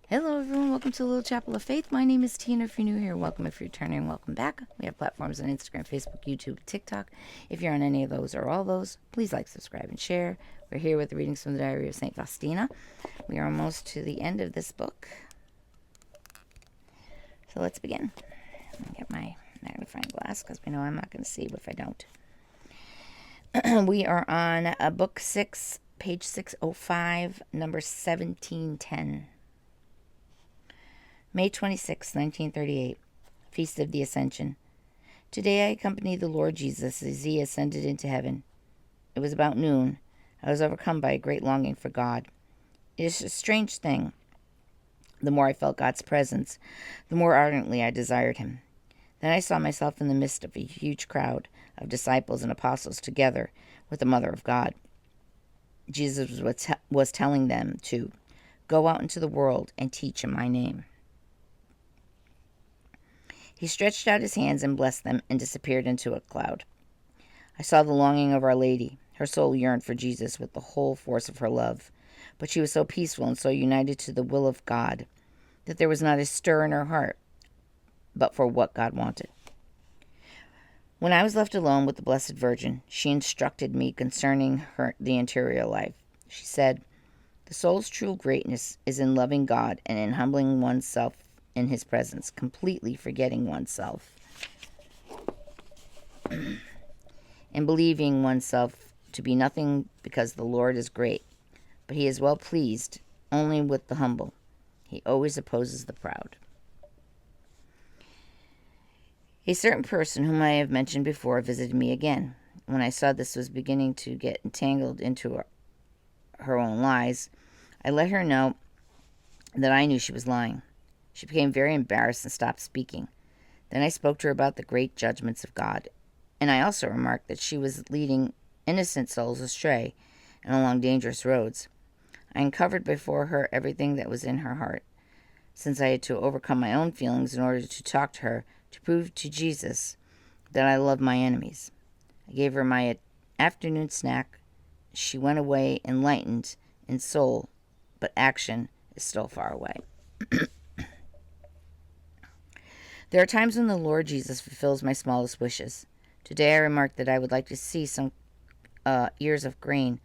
Hello everyone, welcome to Little Chapel of Faith. My name is Tina. If you're new here, welcome. If you're returning, welcome back. We have platforms on Instagram, Facebook, YouTube, TikTok. If you're on any of those or all those, please like, subscribe, and share. We're here with the readings from the Diary of St Faustina. We are almost to the end of this book. So let's begin. Let me get my magnifying glass because we know I'm not going to see if I don't. We are on book 6, page 605, number 1710. May 26, 1938, Feast of the Ascension. Today I accompanied the Lord Jesus as he ascended into heaven. It was about noon. I was overcome by a great longing for God. It is a strange thing. The more I felt God's presence, the more ardently I desired him. Then I saw myself in the midst of a huge crowd of disciples and apostles together with the Mother of God. Jesus was telling them to go out into the world and teach in my name. He stretched out his hands and blessed them and disappeared into a cloud. I saw the longing of Our Lady. Her soul yearned for Jesus with the whole force of her love, but she was so peaceful and so united to the will of God that there was not a stir in her heart but for what God wanted. When I was left alone with the Blessed Virgin, she instructed me concerning the interior life. She said, "The soul's true greatness is in loving God and in humbling oneself in his presence, completely forgetting oneself, and believing oneself to be nothing because the Lord is great. But he is well pleased only with the humble. He always opposes the proud." A certain person whom I have mentioned before visited me again. When I saw this was beginning to get entangled into her own lies, I let her know that I knew she was lying. She became very embarrassed and stopped speaking. Then I spoke to her about the great judgments of God, and I also remarked that she was leading innocent souls astray and along dangerous roads. I uncovered before her everything that was in her heart, since I had to overcome my own feelings in order to talk to her, to prove to Jesus that I love my enemies. I gave her my afternoon snack. She went away enlightened in soul, but action is still far away. There are times when the Lord Jesus fulfills my smallest wishes. Today I remarked that I would like to see some ears of grain,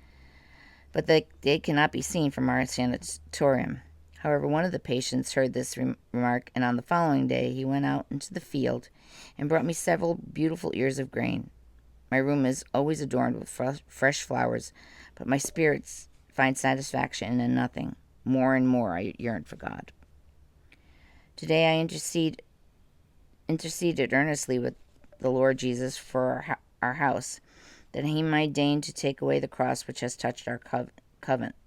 but they cannot be seen from our sanatorium. However, one of the patients heard this remark, and on the following day he went out into the field and brought me several beautiful ears of grain. My room is always adorned with fresh flowers, but my spirits find satisfaction in nothing. More and more I yearn for God. Today I interceded earnestly with the Lord Jesus for our house, that he might deign to take away the cross which has touched our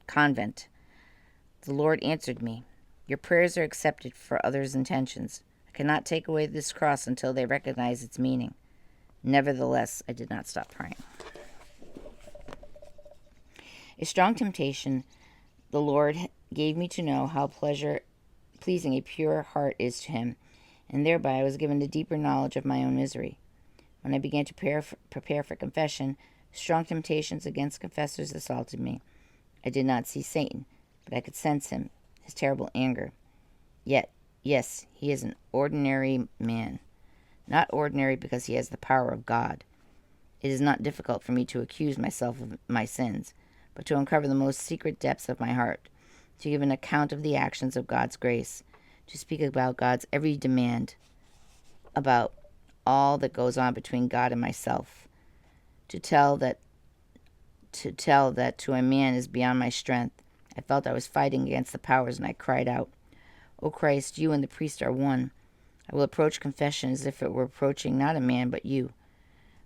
convent. The Lord answered me, "Your prayers are accepted for others' intentions. I cannot take away this cross until they recognize its meaning." Nevertheless, I did not stop praying. A strong temptation the Lord gave me to know how pleasing a pure heart is to him, and thereby I was given a deeper knowledge of my own misery. When I began to prepare for confession, strong temptations against confessors assaulted me. I did not see Satan, but I could sense him, his terrible anger. Yet, yes, he is an ordinary man. Not ordinary because he has the power of God. It is not difficult for me to accuse myself of my sins, but to uncover the most secret depths of my heart, to give an account of the actions of God's grace, to speak about God's every demand, about all that goes on between God and myself, to tell that to a man is beyond my strength. I felt I was fighting against the powers, and I cried out, "O Christ, you and the priest are one. I will approach confession as if it were approaching not a man but you."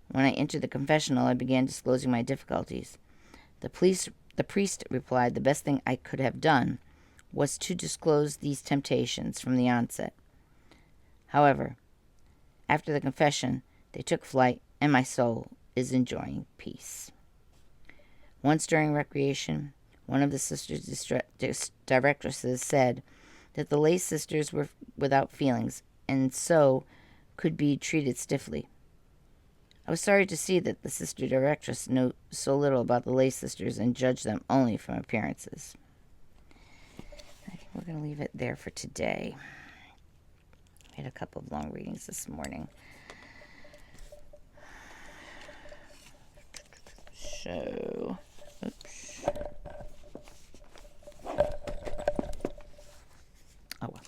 When I entered the confessional, I began disclosing my difficulties. The priest replied the best thing I could have done was to disclose these temptations from the onset. However, after the confession, they took flight, and my soul is enjoying peace. Once during recreation, one of the sisters' directresses said that the lay sisters were without feelings, and so could be treated stiffly. I was sorry to see that the sister directress knew so little about the lay sisters and judged them only from appearances. we're going to leave it there for today. We had a couple of long readings this morning. So, oops. Oh, well.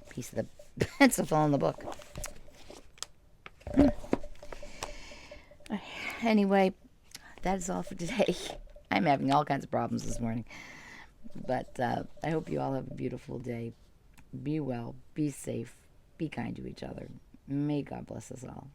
Piece of the pencil fell in the book. Anyway, that is all for today. I'm having all kinds of problems this morning. But I hope you all have a beautiful day. Be well, be safe, be kind to each other. May God bless us all.